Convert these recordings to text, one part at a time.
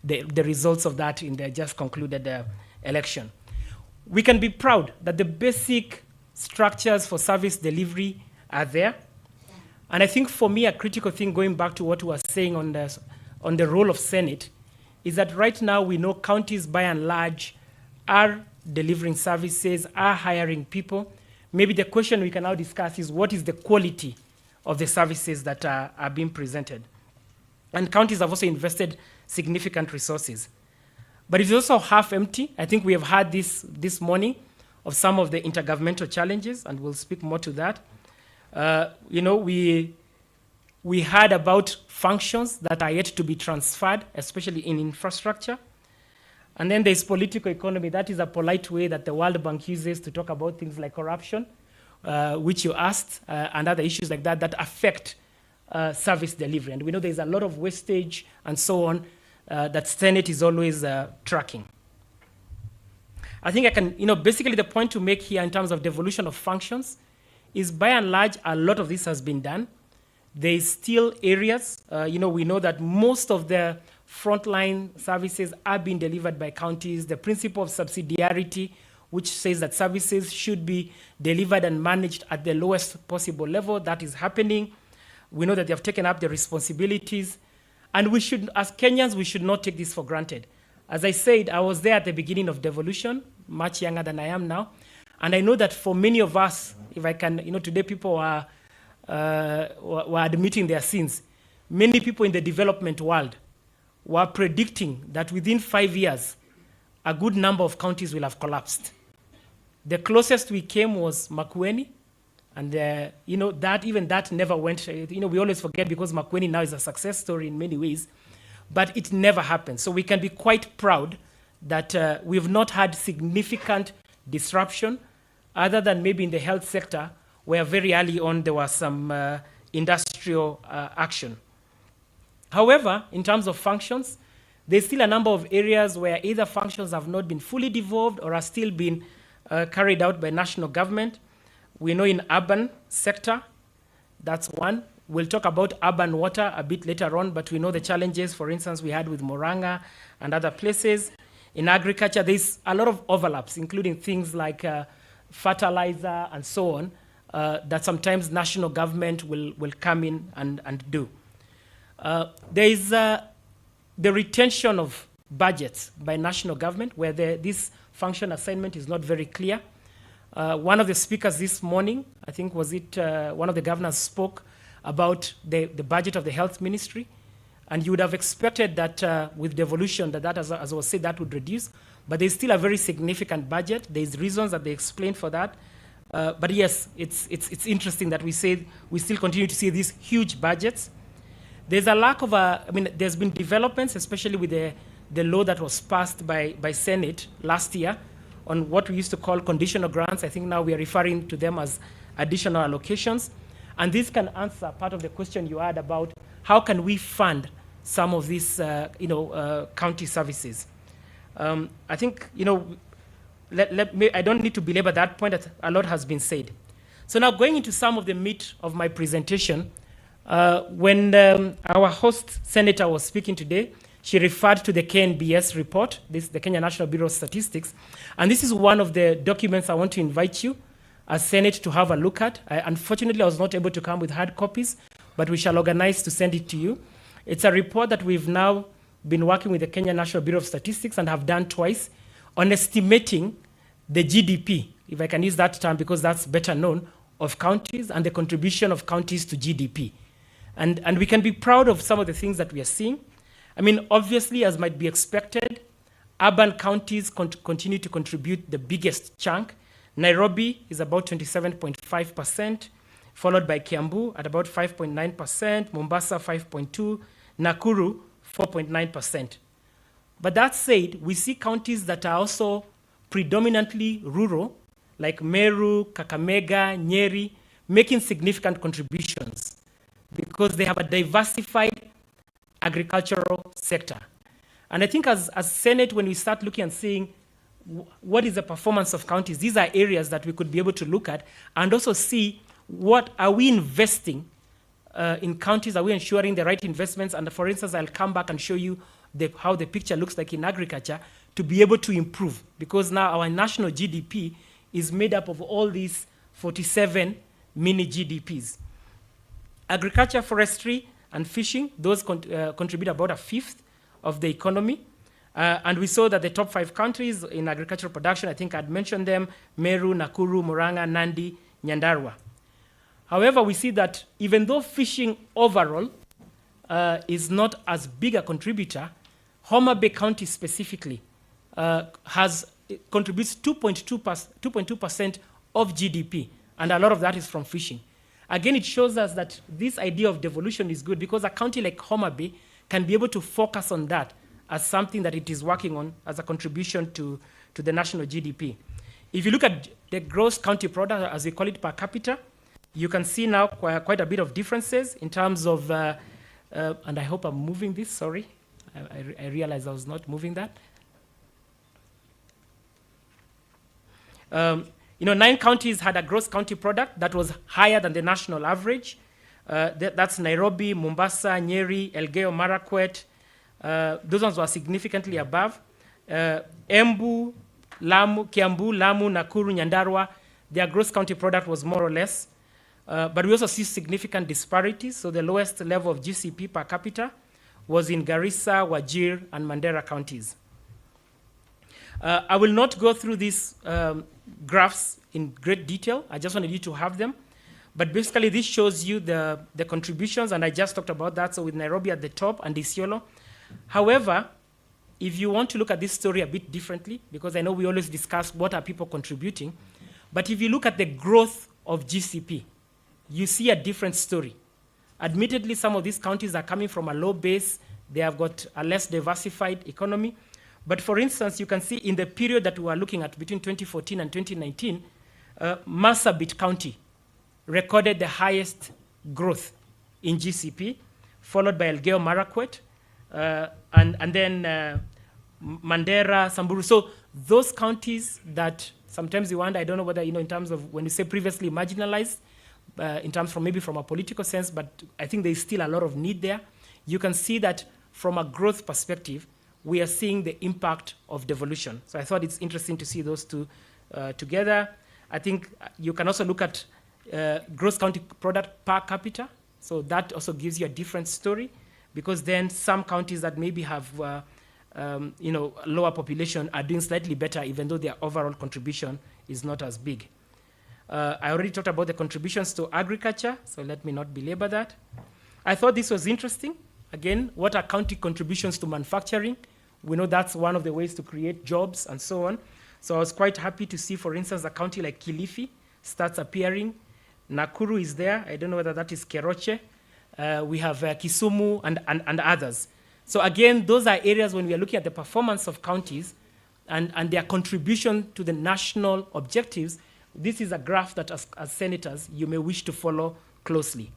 the results of that in the just concluded election. We can be proud that the basic structures for service delivery are there. And I think for me, a critical thing, going back to what we were saying on the role of Senate, is that right now we know counties by and large are delivering services, are hiring people. Maybe the question we can now discuss is what is the quality of the services that are being presented. And counties have also invested significant resources. But it's also half empty. I think we have had this morning of some of the intergovernmental challenges, and we'll speak more to that. We heard about functions that are yet to be transferred, especially in infrastructure. And then there's political economy. That is a polite way that the World Bank uses to talk about things like corruption, which you asked, and other issues like that affect service delivery. And we know there's a lot of wastage and so on that Senate is always tracking. I think I can, basically the point to make here in terms of devolution of functions is by and large, a lot of this has been done. There's still areas, we know that most of the frontline services are being delivered by counties. The principle of subsidiarity, which says that services should be delivered and managed at the lowest possible level, that is happening. We know that they have taken up the responsibilities. And we should, as Kenyans, we should not take this for granted. As I said, I was there at the beginning of devolution, much younger than I am now. And I know that for many of us, if I can, today people were admitting their sins. Many people in the development world were predicting that within 5 years, a good number of counties will have collapsed. The closest we came was Makueni, and that never went. We always forget because Makueni now is a success story in many ways, but it never happened. So we can be quite proud that we have not had significant disruption, other than maybe in the health sector, where very early on there was some industrial action. However, in terms of functions, there's still a number of areas where either functions have not been fully devolved or are still being carried out by national government. We know in urban sector, that's one. We'll talk about urban water a bit later on, but we know the challenges, for instance, we had with Moranga and other places. In agriculture, there's a lot of overlaps, including things like fertilizer and so on, that sometimes national government will come in and do. There is the retention of budgets by national government, where this function assignment is not very clear. One of the speakers this morning, I think one of the governors spoke about the budget of the health ministry, and you would have expected that with devolution, that as I was said, that would reduce, but there's still a very significant budget. There's reasons that they explained for that. But yes, it's interesting that we still continue to see these huge budgets. There's a lack of there's been developments, especially with the law that was passed by Senate last year on what we used to call conditional grants. I think now we are referring to them as additional allocations. And this can answer part of the question you had about how can we fund some of these county services. I think, I don't need to belabor that point, that a lot has been said. So now going into some of the meat of my presentation, when our host senator was speaking today, she referred to the KNBS report, the Kenya National Bureau of Statistics, and this is one of the documents I want to invite you as Senate to have a look at. Unfortunately, I was not able to come with hard copies, but we shall organize to send it to you. It's a report that we've now been working with the Kenya National Bureau of Statistics and have done twice on estimating the GDP, if I can use that term because that's better known, of counties and the contribution of counties to GDP. And we can be proud of some of the things that we are seeing. Obviously, as might be expected, urban counties continue to contribute the biggest chunk. Nairobi is about 27.5%, followed by Kiambu at about 5.9%, Mombasa 5.2%, Nakuru 4.9%. But that said, we see counties that are also predominantly rural, like Meru, Kakamega, Nyeri, making significant contributions because they have a diversified agricultural sector. And I think as Senate, when we start looking and seeing what is the performance of counties, these are areas that we could be able to look at and also see what are we investing in counties, are we ensuring the right investments? And for instance, I'll come back and show you how the picture looks like in agriculture to be able to improve, because now our national GDP is made up of all these 47 mini GDPs. Agriculture, forestry, and fishing, those contribute about a fifth of the economy. And we saw that the top 5 countries in agricultural production, I think I'd mentioned them: Meru, Nakuru, Murang'a, Nandi, Nyandarua. However, we see that even though fishing overall is not as big a contributor, Homa Bay County specifically contributes 2.2% of GDP, and a lot of that is from fishing. Again, it shows us that this idea of devolution is good, because a county like Homa Bay can be able to focus on that as something that it is working on as a contribution to the national GDP. If you look at the gross county product, as we call it, per capita, you can see now quite a bit of differences in terms of, and I hope I'm moving this, sorry. I realized I was not moving that. 9 counties had a gross county product that was higher than the national average. That's Nairobi, Mombasa, Nyeri, Elgeyo Marakwet. Those ones were significantly above. Embu, Kiambu, Lamu, Nakuru, Nyandarua, their gross county product was more or less. But we also see significant disparities. So the lowest level of GCP per capita was in Garissa, Wajir, and Mandera counties. I will not go through these graphs in great detail. I just wanted you to have them. But basically, this shows you the contributions, and I just talked about that, so with Nairobi at the top and Isiolo. However, if you want to look at this story a bit differently, because I know we always discuss what are people contributing, but if you look at the growth of GCP, you see a different story. Admittedly, some of these counties are coming from a low base. They have got a less diversified economy. But for instance, you can see in the period that we are looking at between 2014 and 2019, Marsabit County recorded the highest growth in GCP, followed by Elgeyo Marakwet, and then Mandera, Samburu. So those counties that sometimes you wonder, I don't know whether, in terms of when you say previously marginalized, in terms from maybe from a political sense, but I think there's still a lot of need there. You can see that from a growth perspective, we are seeing the impact of devolution. So I thought it's interesting to see those two together. I think you can also look at gross county product per capita. So that also gives you a different story, because then some counties that maybe have lower population are doing slightly better, even though their overall contribution is not as big. I already talked about the contributions to agriculture, so let me not belabor that. I thought this was interesting. Again, what are county contributions to manufacturing? We know that's one of the ways to create jobs and so on. So I was quite happy to see, for instance, a county like Kilifi starts appearing. Nakuru is there. I don't know whether that is Keroche. We have Kisumu and others. So again, those are areas when we are looking at the performance of counties and their contribution to the national objectives. This is a graph that as senators you may wish to follow closely.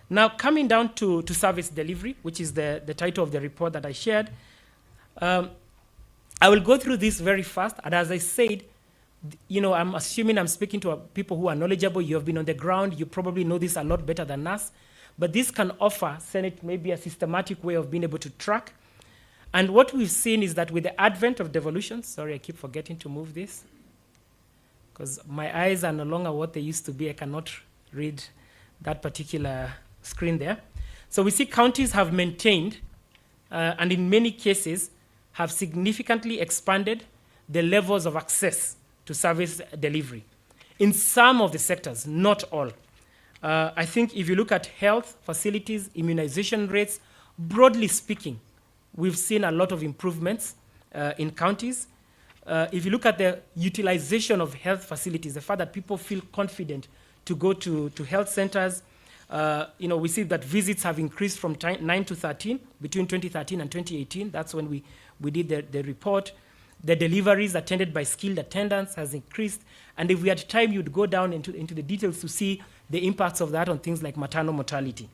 Now, coming down to service delivery, which is the title of the report that I shared, I will go through this very fast. And as I said, I'm assuming I'm speaking to people who are knowledgeable. You have been on the ground. You probably know this a lot better than us. But this can offer Senate maybe a systematic way of being able to track. And what we've seen is that with the advent of devolution, sorry, I keep forgetting to move this, because my eyes are no longer what they used to be. I cannot read that particular screen there. So we see counties have maintained, and in many cases, have significantly expanded the levels of access to service delivery. In some of the sectors, not all. I think if you look at health facilities, immunization rates, broadly speaking, we've seen a lot of improvements in counties. If you look at the utilization of health facilities, the fact that people feel confident to go to health centers, we see that visits have increased from 9 to 13 between 2013 and 2018. That's when we did the report. The deliveries attended by skilled attendants has increased. And if we had time, you'd go down into the details to see the impacts of that on things like maternal mortality.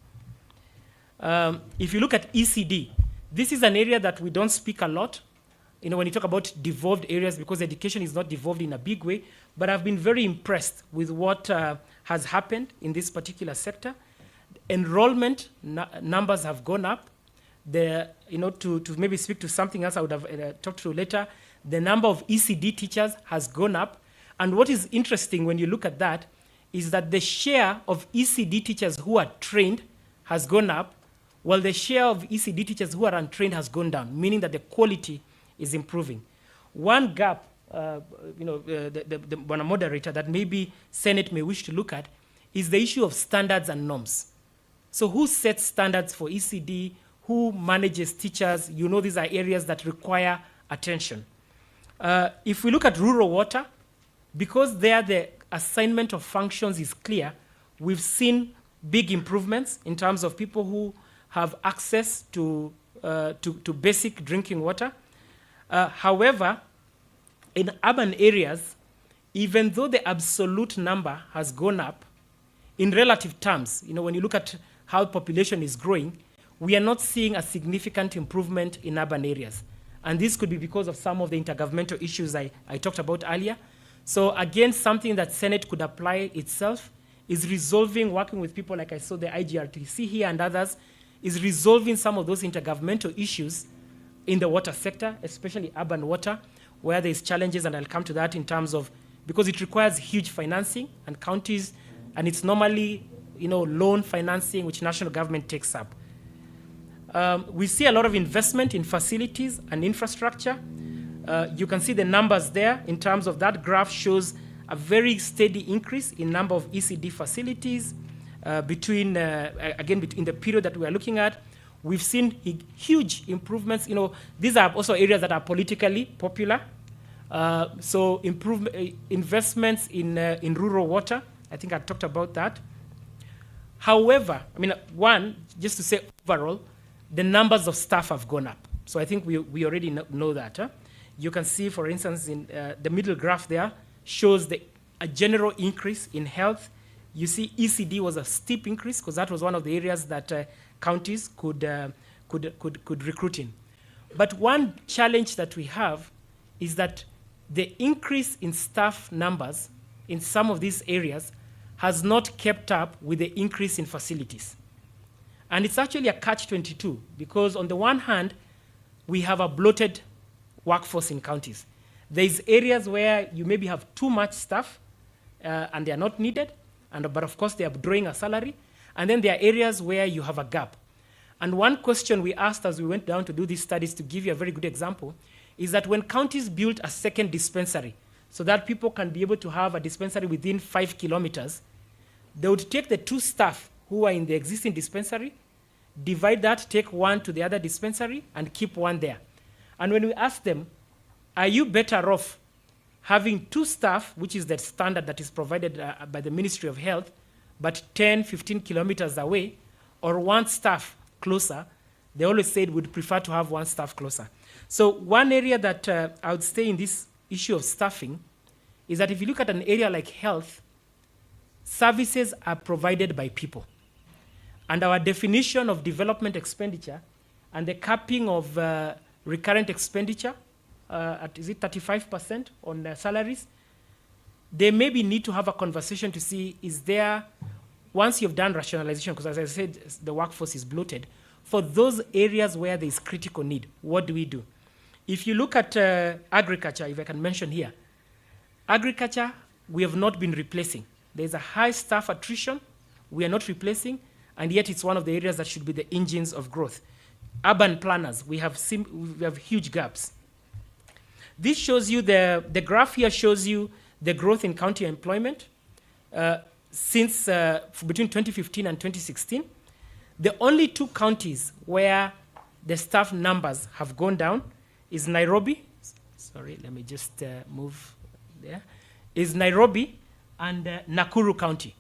If you look at ECD, this is an area that we don't speak a lot. When you talk about devolved areas, because education is not devolved in a big way, but I've been very impressed with what has happened in this particular sector. Enrollment numbers have gone up. to maybe speak to something else I would have talked to later, the number of ECD teachers has gone up. And what is interesting when you look at that is that the share of ECD teachers who are trained has gone up, while the share of ECD teachers who are untrained has gone down, meaning that the quality is improving. One gap, the moderator, that maybe Senate may wish to look at is the issue of standards and norms. So who sets standards for ECD? Who manages teachers? These are areas that require attention. If we look at rural water, because there the assignment of functions is clear, we've seen big improvements in terms of people who have access to basic drinking water. However, in urban areas, even though the absolute number has gone up, in relative terms, when you look at how population is growing, we are not seeing a significant improvement in urban areas. And this could be because of some of the intergovernmental issues I talked about earlier. So again, something that Senate could apply itself is resolving, working with people like I saw the IGRTC here and others, is resolving some of those intergovernmental issues in the water sector, especially urban water, where there's challenges, and I'll come to that in terms of, because it requires huge financing, and counties, and it's normally, loan financing, which national government takes up. We see a lot of investment in facilities and infrastructure. You can see the numbers there in terms of that graph shows a very steady increase in number of ECD facilities between the period that we are looking at. We've seen huge improvements. These are also areas that are politically popular. So investments in rural water, I think I talked about that. However, just to say overall, the numbers of staff have gone up. So I think we already know that. You can see, for instance, in the middle graph there shows a general increase in health. You see ECD was a steep increase because that was one of the areas that counties could recruit in. But one challenge that we have is that the increase in staff numbers in some of these areas has not kept up with the increase in facilities. And it's actually a catch-22 because on the one hand, we have a bloated workforce in counties. There's areas where you maybe have too much staff and they are not needed, but of course they are drawing a salary. And then there are areas where you have a gap. And one question we asked as we went down to do these studies, to give you a very good example, is that when counties built a second dispensary so that people can be able to have a dispensary within 5 kilometers, they would take the 2 staff who are in the existing dispensary, divide that, take 1 to the other dispensary, and keep 1 there. And when we ask them, are you better off having 2 staff, which is the standard that is provided by the Ministry of Health, but 10, 15 kilometers away, or 1 staff closer? They always said we'd prefer to have 1 staff closer. So one area that I would say in this issue of staffing is that if you look at an area like health, services are provided by people. And our definition of development expenditure and the capping of recurrent expenditure, is it 35% on salaries? They maybe need to have a conversation to see, is there, once you've done rationalization, because as I said, the workforce is bloated, for those areas where there is critical need, what do we do? If you look at agriculture, if I can mention here, agriculture, we have not been replacing. There's a high staff attrition, we are not replacing, and yet it's one of the areas that should be the engines of growth. Urban planners, we have huge gaps. This shows you, the graph here shows you the growth in county employment since between 2015 and 2016. The only 2 counties where the staff numbers have gone down is Nairobi. Sorry, let me just move there. Is Nairobi and Nakuru County.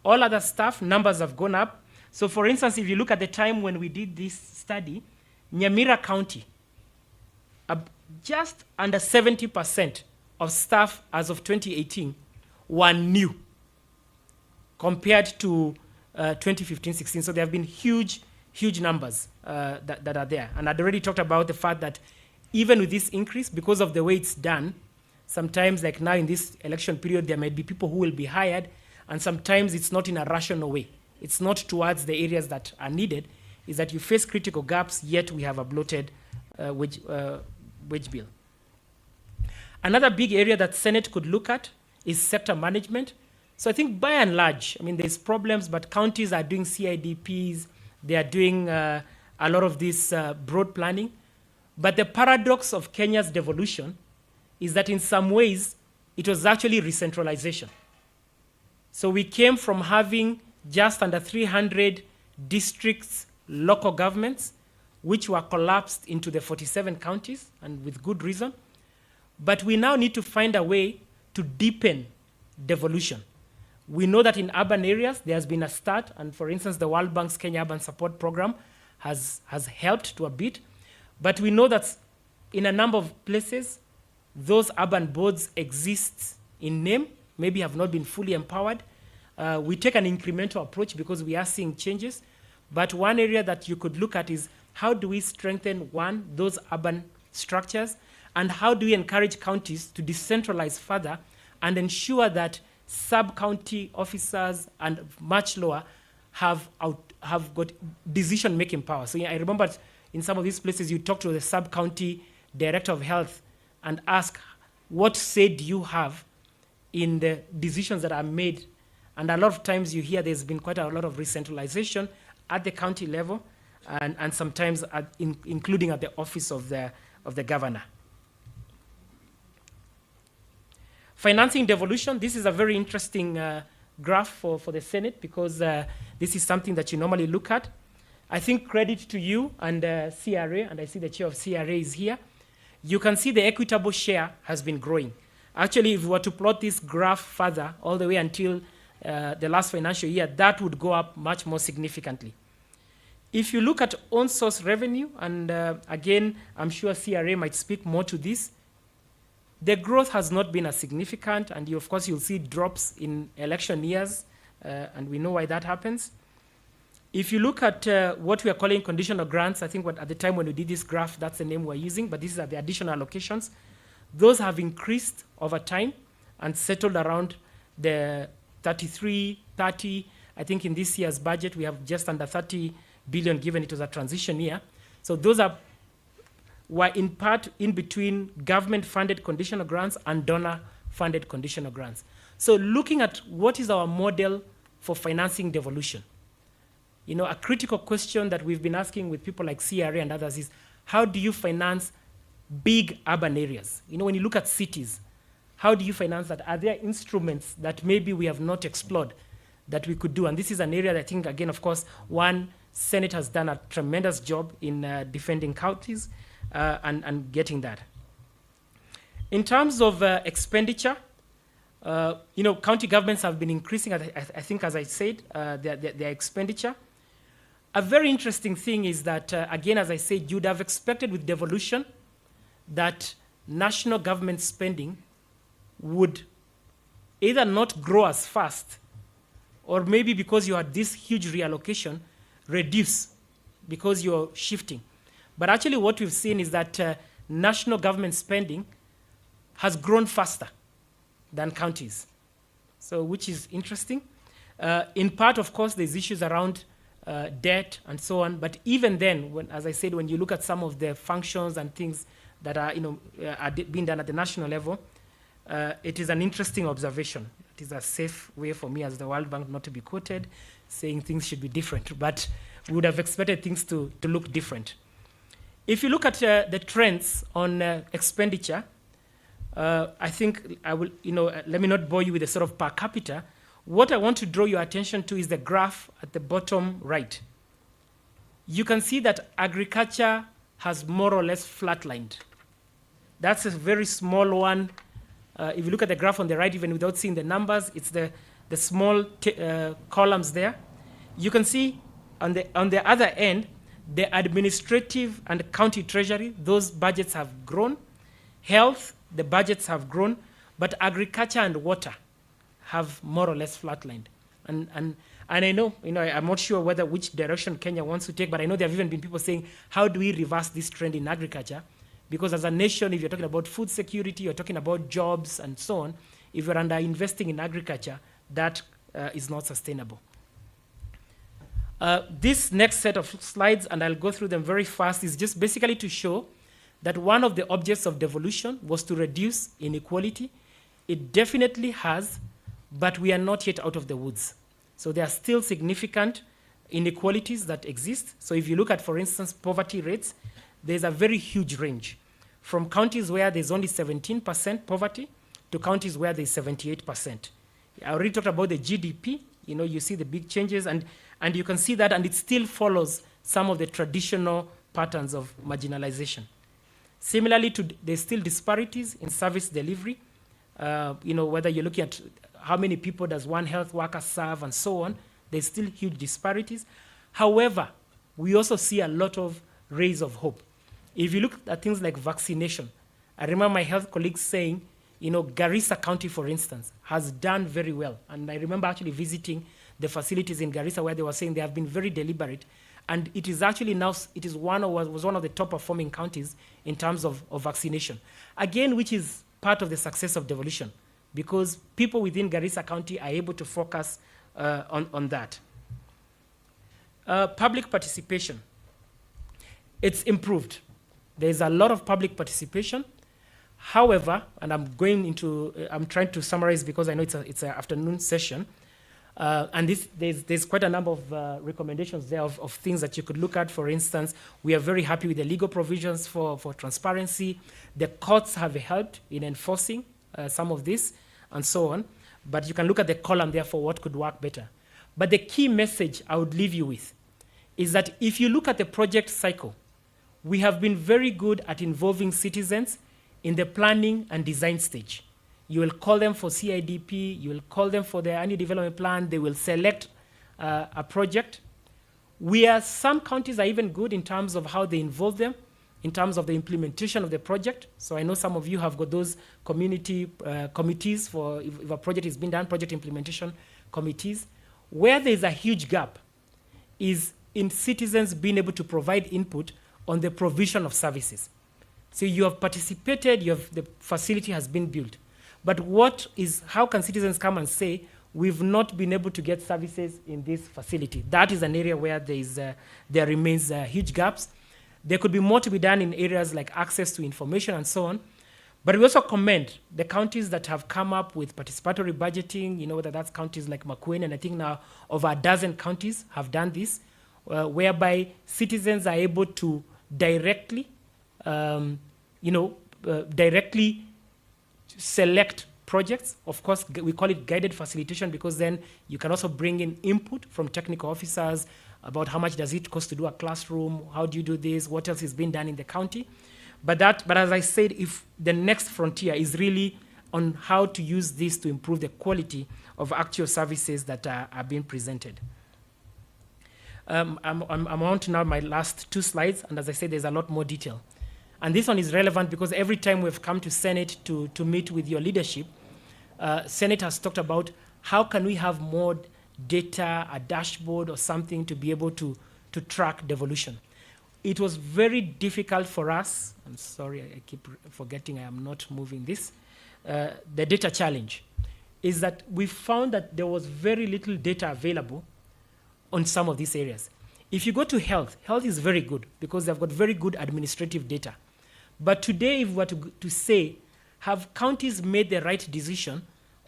All other staff numbers have gone up. So for instance, if you look at the time when we did this study, Nyamira County, just under 70% of staff as of 2018 were new compared to 2015-16. So there have been huge numbers that are there. And I'd already talked about the fact that even with this increase, because of the way it's done, sometimes like now in this election period, there might be people who will be hired, and sometimes it's not in a rational way. It's not towards the areas that are needed. is that you face critical gaps, yet we have a bloated wage bill. Another big area that Senate could look at is sector management. So I think by and large, I mean, there's problems, but counties are doing CIDPs, they are doing a lot of this broad planning. But the paradox of Kenya's devolution is that in some ways, it was actually re-centralization. So we came from having just under 300 districts, local governments, which were collapsed into the 47 counties, and with good reason. But we now need to find a way to deepen devolution. We know that in urban areas, there has been a start, and for instance, the World Bank's Kenya Urban Support Program has helped to a bit. But we know that in a number of places, those urban boards exist in name, maybe have not been fully empowered. We take an incremental approach because we are seeing changes. But one area that you could look at is how do we strengthen, one, those urban structures, and how do we encourage counties to decentralize further and ensure that sub-county officers and much lower have got decision-making power. So I remember in some of these places, you talk to the sub-county director of health and ask, what say do you have in the decisions that are made? And a lot of times you hear there's been quite a lot of re-centralization at the county level and sometimes including at the office of the governor. Financing devolution, this is a very interesting graph for the Senate because this is something that you normally look at. I think credit to you and CRA, and I see the chair of CRA is here. You can see the equitable share has been growing. Actually, if we were to plot this graph further, all the way until the last financial year, that would go up much more significantly. If you look at own source revenue, and again, I'm sure CRA might speak more to this, the growth has not been as significant, and of course, you'll see drops in election years, and we know why that happens. If you look at what we are calling conditional grants, I think at the time when we did this graph, that's the name we're using, but these are the additional allocations. Those have increased over time and settled around the 33, 30. I think in this year's budget, we have just under 30 billion given it was a transition year. So those were in part in between government-funded conditional grants and donor-funded conditional grants. So looking at what is our model for financing devolution. You know, a critical question that we've been asking with people like CRA and others is, how do you finance big urban areas? You know, when you look at cities, how do you finance that? Are there instruments that maybe we have not explored that we could do? And this is an area that I think, again, of course, Senate has done a tremendous job in defending counties and getting that. In terms of expenditure, you know, county governments have been increasing, I think, as I said, their expenditure. A very interesting thing is that, again, as I said, you'd have expected with devolution that national government spending would either not grow as fast or maybe because you had this huge reallocation, reduce because you're shifting. But actually what we've seen is that national government spending has grown faster than counties, so which is interesting. In part, of course, there's issues around debt and so on, but even then, as I said, when you look at some of the functions and things that are, are being done at the national level, it is an interesting observation. It is a safe way for me as the World Bank not to be quoted, saying things should be different, but we would have expected things to look different. If you look at the trends on expenditure, I think I will, let me not bore you with the sort of per capita. What I want to draw your attention to is the graph at the bottom right. You can see that agriculture has more or less flatlined. That's a very small one. If you look at the graph on the right, even without seeing the numbers, it's the small columns there. You can see on the other end, the administrative and county treasury, those budgets have grown. Health, the budgets have grown, but agriculture and water have more or less flatlined. And I know, I'm not sure which direction Kenya wants to take, but I know there have even been people saying, how do we reverse this trend in agriculture? Because as a nation, if you're talking about food security, you're talking about jobs and so on, if you're under investing in agriculture, that is not sustainable. This next set of slides, and I'll go through them very fast, is just basically to show that one of the objects of devolution was to reduce inequality. It definitely has, but we are not yet out of the woods. So there are still significant inequalities that exist. So if you look at, for instance, poverty rates, there's a very huge range from counties where there's only 17% poverty to counties where there's 78%. I already talked about the GDP. You know, you see the big changes, and you can see that, and it still follows some of the traditional patterns of marginalization. Similarly, there's still disparities in service delivery. You know, whether you're looking at how many people does one health worker serve and so on, there's still huge disparities. However, we also see a lot of rays of hope. If you look at things like vaccination, I remember my health colleagues saying, you know, Garissa County, for instance, has done very well. And I remember actually visiting the facilities in Garissa where they were saying they have been very deliberate. And it is actually now, it is was one of the top performing counties in terms of vaccination. Again, which is part of the success of devolution, because people within Garissa County are able to focus on that. Public participation. It's improved. There's a lot of public participation. However, and I'm trying to summarize because I know it's an afternoon session, and there's quite a number of recommendations there of things that you could look at. For instance, we are very happy with the legal provisions for transparency. The courts have helped in enforcing some of this and so on, but you can look at the column there for what could work better. But the key message I would leave you with is that if you look at the project cycle, we have been very good at involving citizens in the planning and design stage. You will call them for CIDP, you will call them for their annual development plan, they will select a project. Some counties are even good in terms of how they involve them, in terms of the implementation of the project. So I know some of you have got those community committees for if a project is being done, project implementation committees. Where there's a huge gap is in citizens being able to provide input on the provision of services. So you have participated, the facility has been built. But how can citizens come and say, we've not been able to get services in this facility? That is an area where there remains huge gaps. There could be more to be done in areas like access to information and so on. But we also commend the counties that have come up with participatory budgeting, you know, whether that's counties like Makueni, and I think now over a dozen counties have done this, whereby citizens are able to directly directly select projects. Of course, we call it guided facilitation because then you can also bring in input from technical officers about how much does it cost to do a classroom, how do you do this, what else is being done in the county. But as I said, if the next frontier is really on how to use this to improve the quality of actual services that are being presented. I'm on to now my last two slides, and as I said, there's a lot more detail. And this one is relevant because every time we've come to Senate to meet with your leadership, Senate has talked about how can we have more data, a dashboard or something to be able to track devolution. It was very difficult for us, I'm sorry, I keep forgetting I am not moving this, the data challenge, is that we found that there was very little data available on some of these areas. If you go to health is very good because they've got very good administrative data. But today, if we were to say, have counties made the right decision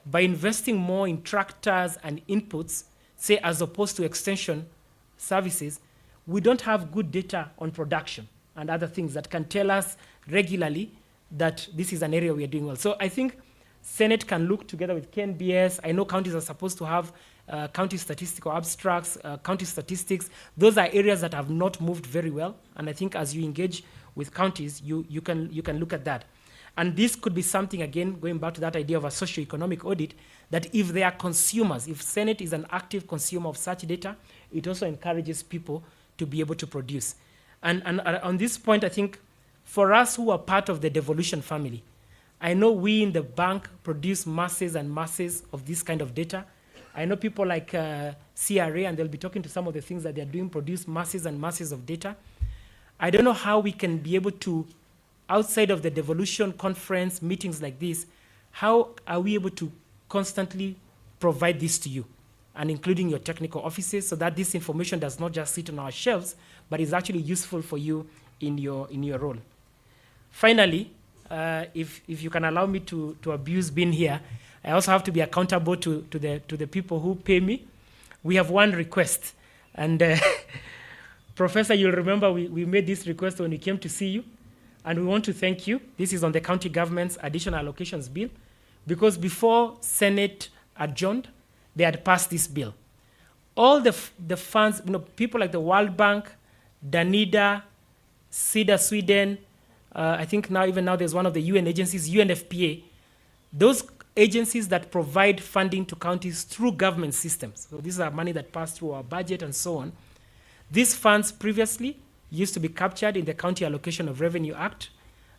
by investing more in tractors and inputs, say as opposed to extension services, we don't have good data on production and other things that can tell us regularly that this is an area we are doing well. So I think Senate can look together with KNBS. I know counties are supposed to have county statistical abstracts, county statistics. Those are areas that have not moved very well. And I think as you engage with counties, you can look at that. And this could be something, again, going back to that idea of a socioeconomic audit, that if they are consumers, if Senate is an active consumer of such data, it also encourages people to be able to produce. And on this point, I think for us who are part of the devolution family, I know we in the bank produce masses and masses of this kind of data. I know people like CRA, and they'll be talking to some of the things that they're doing, produce masses and masses of data. I don't know how we can be able to, outside of the devolution conference, meetings like this, how are we able to constantly provide this to you? and including your technical offices, so that this information does not just sit on our shelves, but is actually useful for you in your role. Finally, if you can allow me to abuse being here, I also have to be accountable to the people who pay me. We have one request, and Professor, you'll remember we made this request when we came to see you, and we want to thank you. This is on the county government's additional allocations bill, because before Senate adjourned, they had passed this bill. All the funds, people like the World Bank, Danida, CEDA Sweden, I think now there's one of the UN agencies, UNFPA, those agencies that provide funding to counties through government systems. So these are money that pass through our budget and so on. These funds previously used to be captured in the County Allocation of Revenue Act.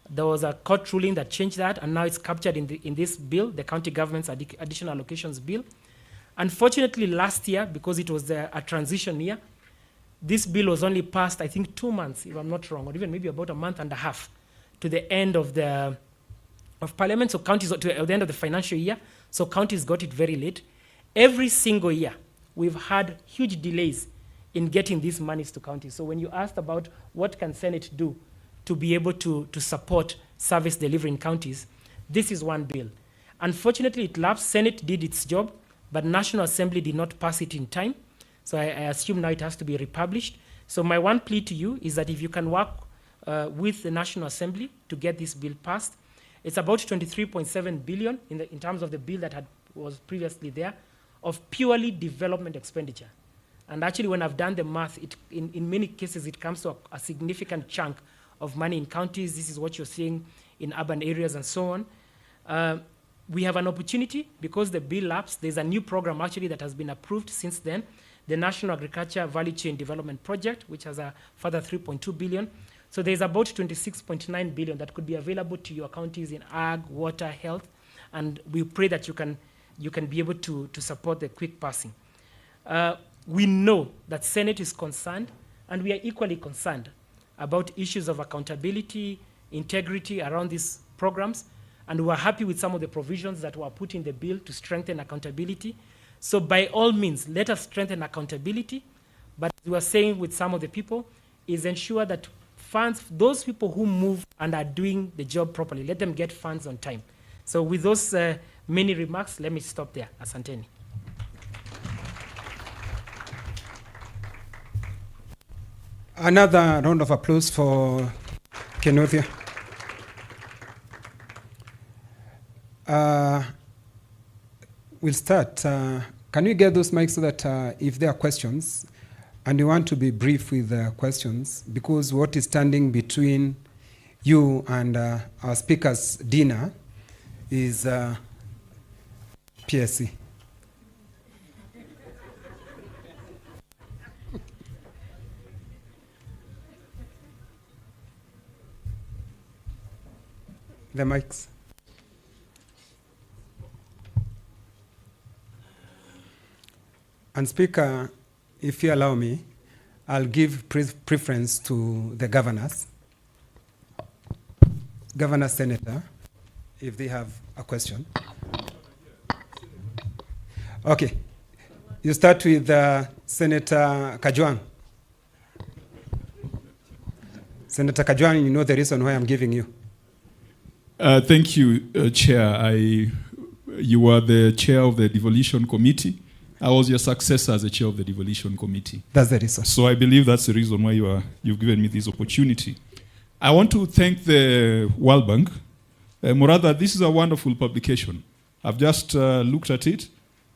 There was a court ruling that changed that, and now it's captured in this bill, the county government's additional allocations bill. Unfortunately, last year, because it was a transition year, this bill was only passed, I think, 2 months, if I'm not wrong, or even maybe about a month and a half to the end of Parliament. So counties, to the end of the financial year, so counties got it very late. Every single year, we've had huge delays in getting these monies to counties. So when you asked about what can Senate do to be able to support service delivery in counties, this is one bill. Unfortunately, it lapsed. Senate did its job, but National Assembly did not pass it in time. So I assume now it has to be republished. So my one plea to you is that if you can work with the National Assembly to get this bill passed, it's about 23.7 billion in terms of the bill that was previously there of purely development expenditure. And actually, when I've done the math, in many cases, it comes to a significant chunk of money in counties. This is what you're seeing in urban areas and so on. We have an opportunity, because the bill lapsed. There's a new program actually that has been approved since then, the National Agriculture Value Chain Development Project, which has a further 3.2 billion. So there's about 26.9 billion that could be available to your counties in ag, water, health, and we pray that you can be able to support the quick passing. We know that Senate is concerned, and we are equally concerned about issues of accountability, integrity around these programs, and we are happy with some of the provisions that were put in the bill to strengthen accountability. So by all means, let us strengthen accountability, but as we are saying with some of the people, is ensure that funds, those people who move and are doing the job properly, let them get funds on time. So with those many remarks, let me stop there. Asanteni. Another round of applause for Kenothia. We'll start. Can you get those mics so that if there are questions, and you want to be brief with the questions, because what is standing between you and our speaker's dinner is PSC. The mics. And Speaker, if you allow me, I'll give preference to the governors. Governor, Senator, if they have a question. Okay. You start with Senator Kajwang. Senator Kajwang, you know the reason why I'm giving you. Thank you, Chair. You were the chair of the Devolution Committee. I was your successor as the chair of the Devolution Committee. That's the reason. So I believe that's the reason why you've given me this opportunity. I want to thank the World Bank. Murada, this is a wonderful publication. I've just looked at it,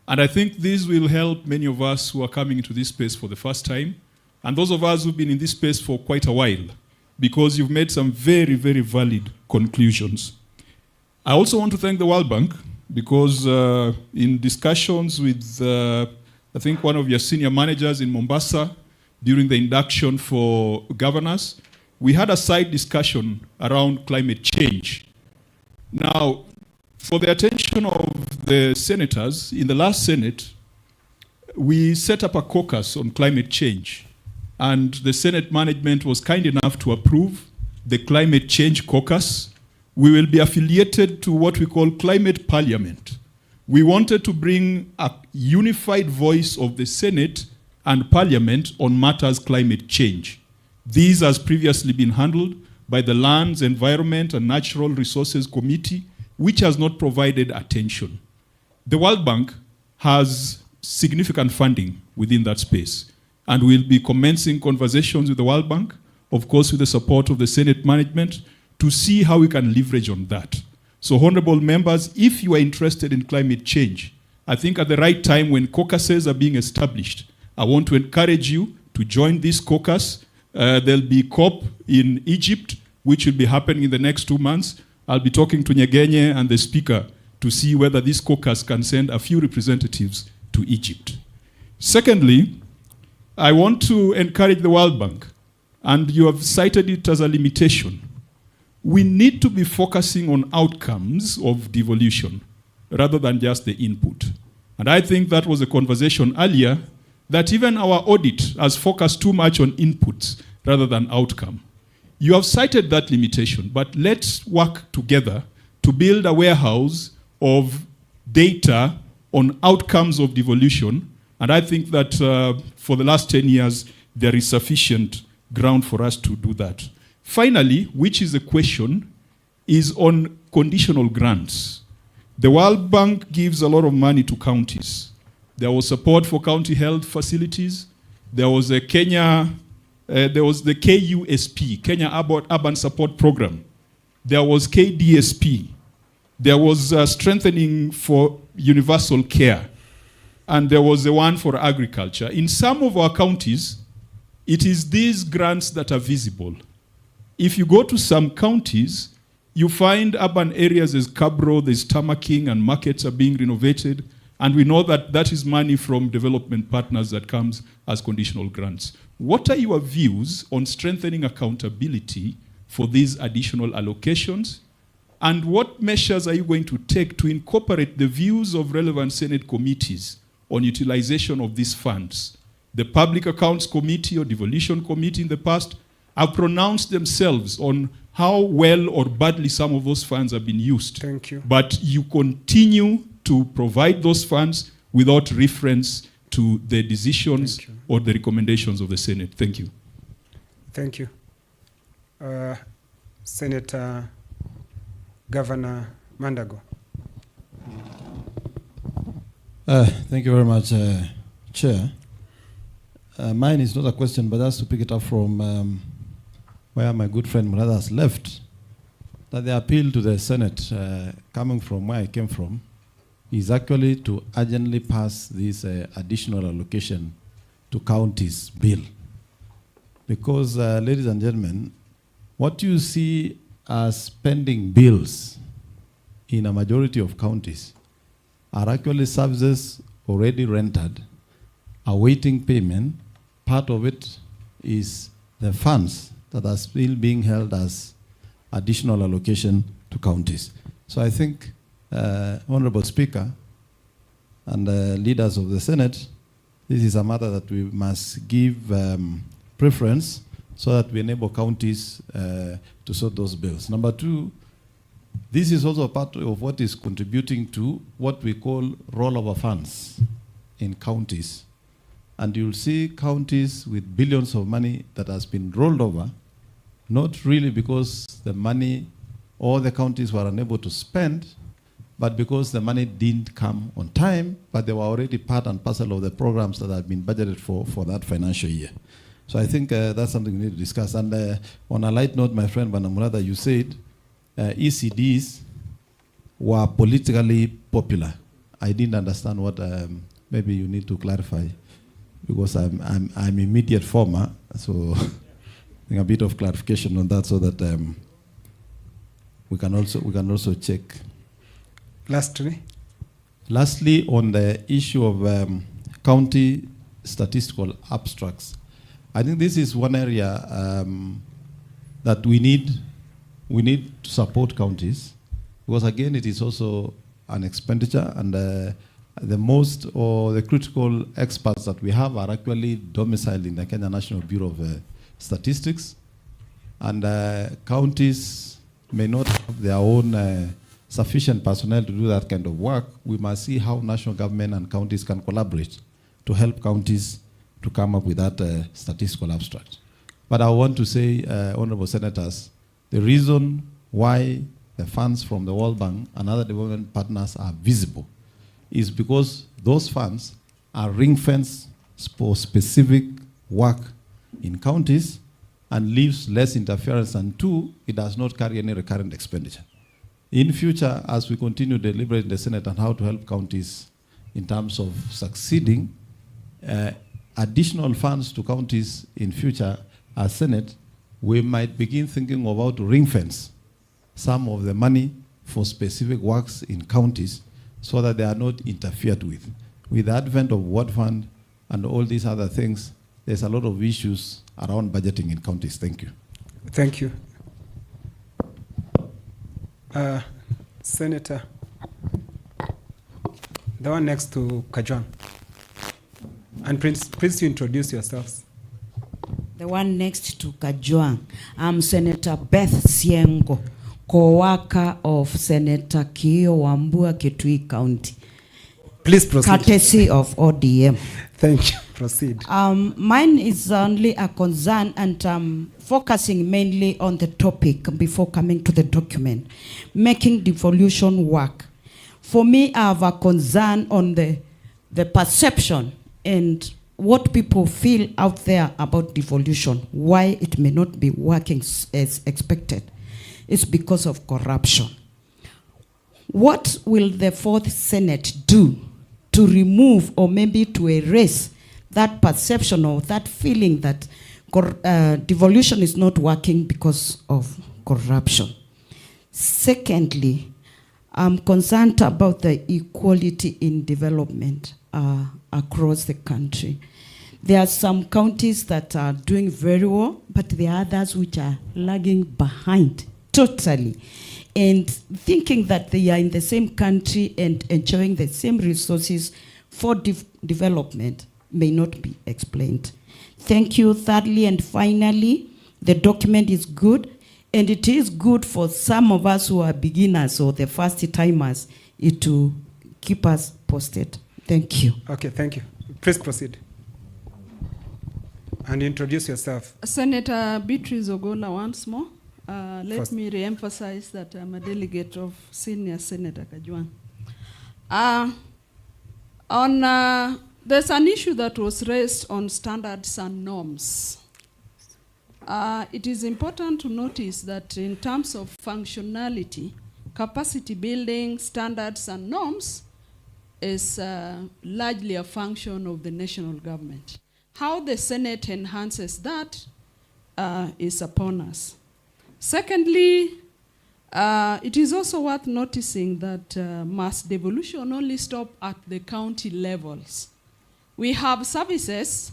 and I think this will help many of us who are coming into this space for the first time, and those of us who've been in this space for quite a while, because you've made some very, very valid conclusions. I also want to thank the World Bank, because in discussions with, I think, one of your senior managers in Mombasa during the induction for governors, we had a side discussion around climate change. Now, for the attention of the senators, in the last Senate, we set up a caucus on climate change, and the Senate management was kind enough to approve the Climate Change Caucus. We will be affiliated to what we call Climate Parliament, we wanted to bring a unified voice of the Senate and Parliament on matters climate change. These has previously been handled by the Lands, Environment and Natural Resources Committee, which has not provided attention. The World Bank has significant funding within that space, and we'll be commencing conversations with the World Bank, of course with the support of the Senate management, to see how we can leverage on that. So honorable members, if you are interested in climate change, I think at the right time when caucuses are being established, I want to encourage you to join this caucus. There'll be COP in Egypt, which will be happening in the next 2 months. I'll be talking to Nyegenye and the speaker to see whether this caucus can send a few representatives to Egypt. Secondly, I want to encourage the World Bank, and you have cited it as a limitation. We need to be focusing on outcomes of devolution rather than just the input. And I think that was a conversation earlier, that even our audit has focused too much on inputs rather than outcome. You have cited that limitation, but let's work together to build a warehouse of data on outcomes of devolution. And I think that for the last 10 years, there is sufficient ground for us to do that. Finally, which is the question, is on conditional grants. The World Bank gives a lot of money to counties. There was support for county health facilities. There was the KUSP, Kenya Urban Support Program. There was KDSP. There was strengthening for universal care. And there was the one for agriculture. In some of our counties, it is these grants that are visible. If you go to some counties, you find urban areas, there's Cabro, there's Tamaking, and markets are being renovated. And we know that that is money from development partners that comes as conditional grants. What are your views on strengthening accountability for these additional allocations? And what measures are you going to take to incorporate the views of relevant Senate committees on utilization of these funds? The Public Accounts Committee or Devolution Committee in the past have pronounced themselves on how well or badly some of those funds have been used. Thank you. But you continue to provide those funds without reference to the decisions or the recommendations of the Senate. Thank you. Thank you. Senator Governor Mandago. Thank you very much, Chair. Mine is not a question, but just to pick it up from where my good friend Murada has left, that the appeal to the Senate, coming from where I came from, is actually to urgently pass this additional allocation to counties bill. Because, ladies and gentlemen, what you see as pending bills in a majority of counties are actually services already rendered, awaiting payment. Part of it is the funds that are still being held as additional allocation to counties. So I think, Honorable Speaker and leaders of the Senate, this is a matter that we must give preference so that we enable counties to sort those bills. Number two, this is also part of what is contributing to what we call rollover funds in counties. And you'll see counties with billions of money that has been rolled over, not really because the money or the counties were unable to spend, but because the money didn't come on time, but they were already part and parcel of the programs that have been budgeted for that financial year. So I think that's something we need to discuss. And on a light note, my friend Banamurada, you said ECDs were politically popular. I didn't understand what, maybe you need to clarify, because I'm immediate former, so I think a bit of clarification on that so that we can also check. Lastly, on the issue of county statistical abstracts, I think this is one area that we need to support counties, because again, it is also an expenditure, and the most or the critical experts that we have are actually domiciled in the Kenya National Bureau of Statistics, and counties may not have their own sufficient personnel to do that kind of work, we must see how national government and counties can collaborate to help counties to come up with that statistical abstract. But I want to say, honorable senators, the reason why the funds from the World Bank and other development partners are visible is because those funds are ring-fenced for specific work in counties and leaves less interference, and two, it does not carry any recurrent expenditure. In future, as we continue to deliberate in the Senate on how to help counties in terms of succeeding, additional funds to counties in future, as Senate, we might begin thinking about ring-fence some of the money for specific works in counties so that they are not interfered with. With the advent of Ward Fund and all these other things, there's a lot of issues around budgeting in counties. Thank you. Thank you. Senator, the one next to Kajwang. And please introduce yourselves. The one next to Kajwang. I'm Senator Beth Siengo, co-worker of Senator Kio Wambua, Kitui County. Please proceed. Courtesy of ODM. Thank you. Proceed. Mine is only a concern, and focusing mainly on the topic before coming to the document, making devolution work. For me, I have a concern on the perception and what people feel out there about devolution, why it may not be working as expected. It's because of corruption. What will the Fourth Senate do to remove or maybe to erase that perception or that feeling that devolution is not working because of corruption? Secondly, I'm concerned about the equality in development across the country. There are some counties that are doing very well, but there are others which are lagging behind totally. And thinking that they are in the same country and enjoying the same resources for development may not be explained. Thank you. Thirdly and finally, the document is good, and it is good for some of us who are beginners or the first timers to keep us posted. Thank you. Okay, thank you. Please proceed. And introduce yourself. Senator Beatrice Ogola once more. Let me re-emphasize that I'm a delegate of Senior Senator Kajwang. There's an issue that was raised on standards and norms. It is important to notice that in terms of functionality, capacity building, standards and norms is largely a function of the national government. How the Senate enhances that is upon us. Secondly, it is also worth noticing that mass devolution only stop at the county levels. We have services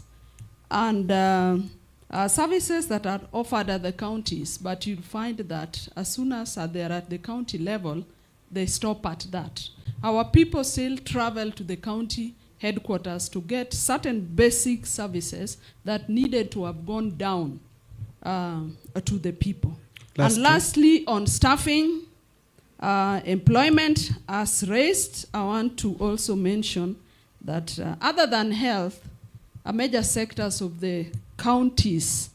and services that are offered at the counties, but you'll find that as soon as they're at the county level, they stop at that. Our people still travel to the county headquarters to get certain basic services that needed to have gone down to the people. And lastly, on staffing, employment as raised, I want to also mention that other than health, major sectors of the counties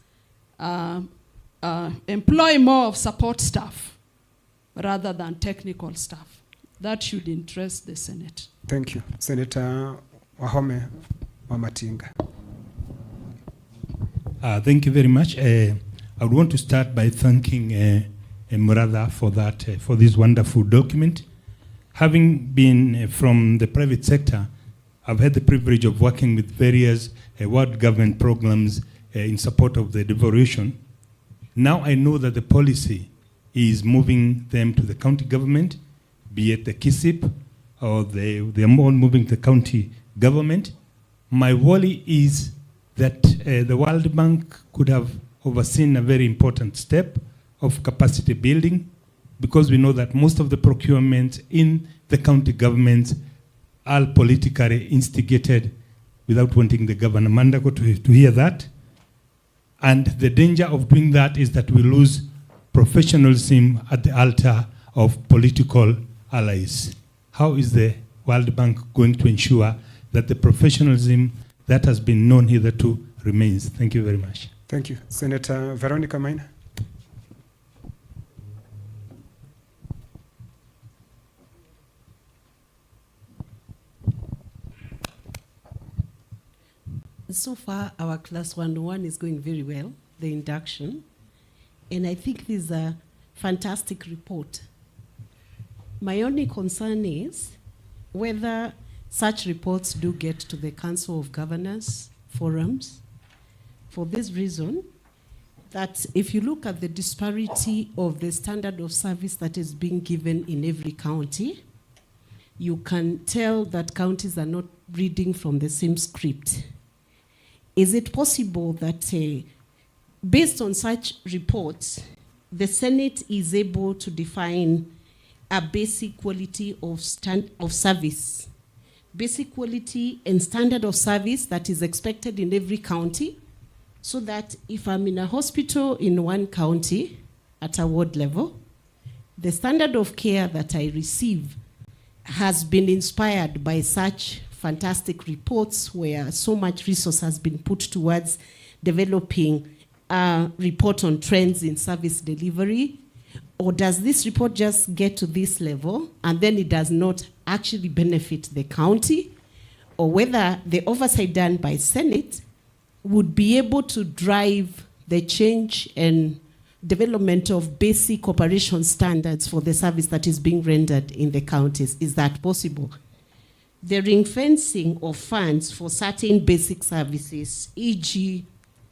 employ more of support staff rather than technical staff. That should interest the Senate. Thank you. Senator Wahome Wamatinga. Thank you very much. I would want to start by thanking Muratha for that, for this wonderful document. Having been from the private sector, I've had the privilege of working with various world government programs in support of the devolution. Now I know that the policy is moving them to the county government, be it the KISIP, or they are more moving to the county government. My worry is that the World Bank could have overseen a very important step of capacity building, because we know that most of the procurement in the county governments are politically instigated without wanting the governor Mandago to hear that. And the danger of doing that is that we lose professionalism at the altar of political allies. How is the World Bank going to ensure that the professionalism that has been known hitherto remains? Thank you very much. Thank you. Senator Veronica Maina. So far, our class 101 is going very well, the induction. And I think this is a fantastic report. My only concern is whether such reports do get to the Council of Governors forums. For this reason, that if you look at the disparity of the standard of service that is being given in every county, you can tell that counties are not reading from the same script. Is it possible that based on such reports, the Senate is able to define a basic quality of service, basic quality and standard of service that is expected in every county, so that if I'm in a hospital in one county at a ward level, the standard of care that I receive has been inspired by such fantastic reports where so much resource has been put towards developing a report on trends in service delivery? Or does this report just get to this level and then it does not actually benefit the county? Or whether the oversight done by Senate would be able to drive the change and development of basic operation standards for the service that is being rendered in the counties? Is that possible? The ring fencing of funds for certain basic services, e.g.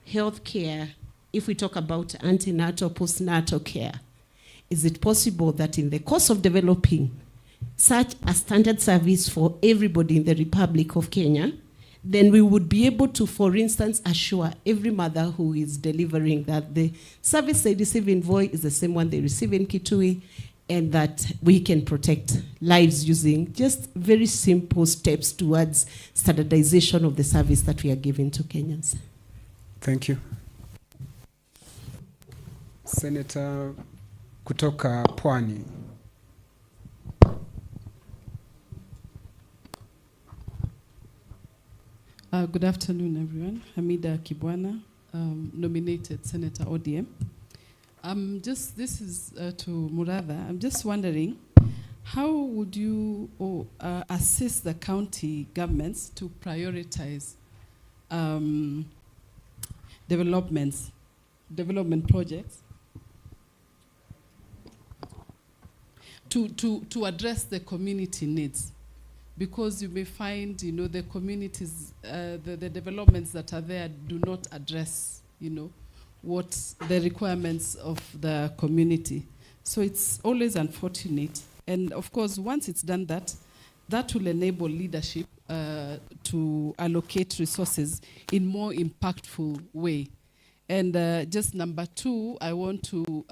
healthcare, if we talk about antenatal, postnatal care, is it possible that in the course of developing such a standard service for everybody in the Republic of Kenya, then we would be able to, for instance, assure every mother who is delivering that the service they receive in Voi is the same one they receive in Kitui, and that we can protect lives using just very simple steps towards standardization of the service that we are giving to Kenyans. Thank you. Senator kutoka Pwani. Good afternoon, everyone. Hamida Kibwana, nominated Senator ODM. This is to Muratha. I'm just wondering, how would you assist the county governments to prioritize development projects to address the community needs? Because you may find, the communities, the developments that are there do not address, what the requirements of the community. So it's always unfortunate. And of course, once it's done that will enable leadership to allocate resources in more impactful way. And just number two, I want to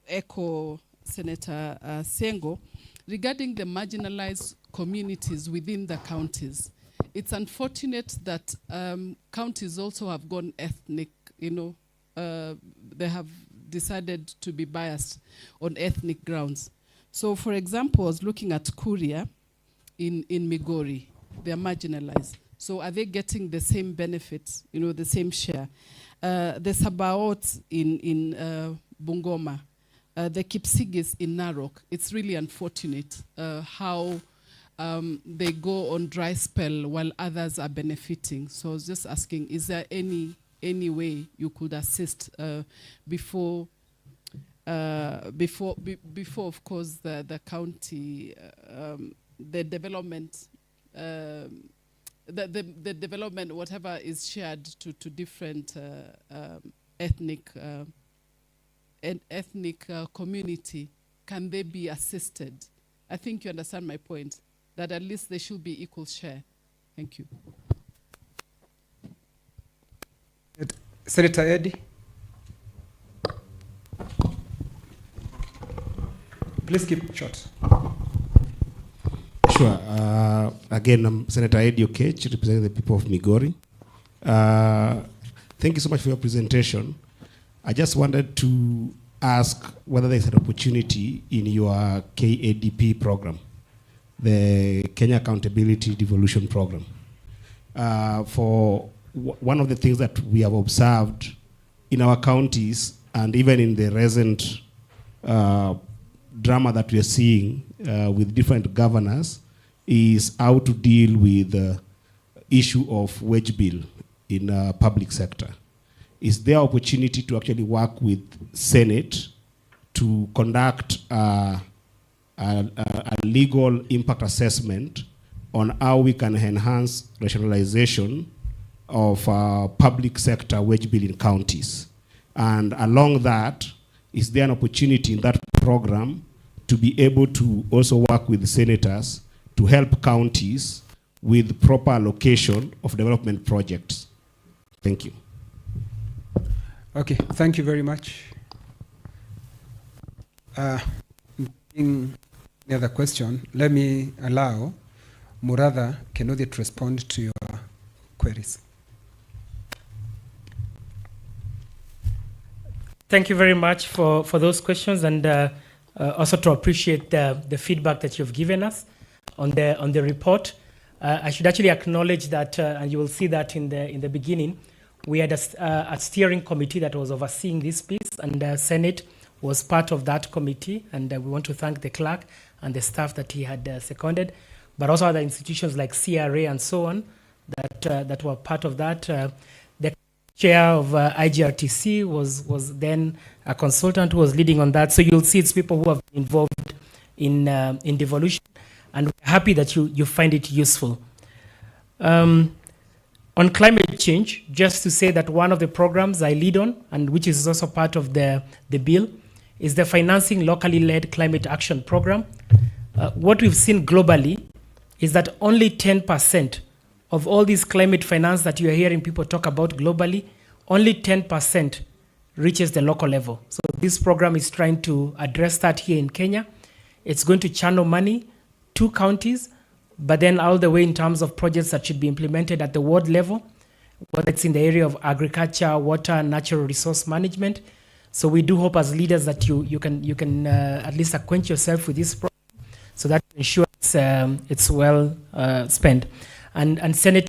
echo Senator Sengo regarding the marginalized communities within the counties. It's unfortunate that counties also have gone ethnic, they have decided to be biased on ethnic grounds. So for example, I was looking at Kuria in Migori, they're marginalized. So are they getting the same benefits, the same share? The Sabaot in Bungoma, the Kipsigis in Narok, it's really unfortunate how they go on dry spell while others are benefiting. So I was just asking, is there any way you could assist before of course the county, the development, the development, whatever is shared to different ethnic community, can they be assisted? I think you understand my point, that at least there should be equal share. Thank you. Senator Eddie. Please keep it short. Sure. Again, I'm Senator Eddie Okech, representing the people of Migori. Thank you so much for your presentation. I just wanted to ask whether there's an opportunity in your KADP program, the Kenya Accountability Devolution Program. One of the things that we have observed in our counties, and even in the recent drama that we are seeing with different governors, is how to deal with the issue of wage bill in public sector. Is there opportunity to actually work with Senate to conduct a legal impact assessment on how we can enhance rationalization of public sector wage bill in counties? And along that, is there an opportunity in that program to be able to also work with the senators to help counties with proper allocation of development projects? Thank you. Okay, thank you very much. In the other question, let me allow Muratha Kenothi to respond to your queries. Thank you very much for those questions, and also to appreciate the feedback that you've given us on the report. I should actually acknowledge that, and you will see that in the beginning, we had a steering committee that was overseeing this piece, and the Senate was part of that committee, and we want to thank the clerk and the staff that he had seconded, but also other institutions like CRA and so on that were part of that. The chair of IGRTC was then a consultant who was leading on that. So you'll see it's people who have been involved in devolution, and we're happy that you find it useful. On climate change, just to say that one of the programs I lead on, and which is also part of the bill, is the Financing Locally Led Climate Action Program. What we've seen globally is that only 10% of all this climate finance that you are hearing people talk about globally, only 10% reaches the local level. So this program is trying to address that here in Kenya. It's going to channel money to counties, but then all the way in terms of projects that should be implemented at the ward level, whether it's in the area of agriculture, water, natural resource management. So we do hope as leaders that you can at least acquaint yourself with this program, so that ensure it's well spent. And Senator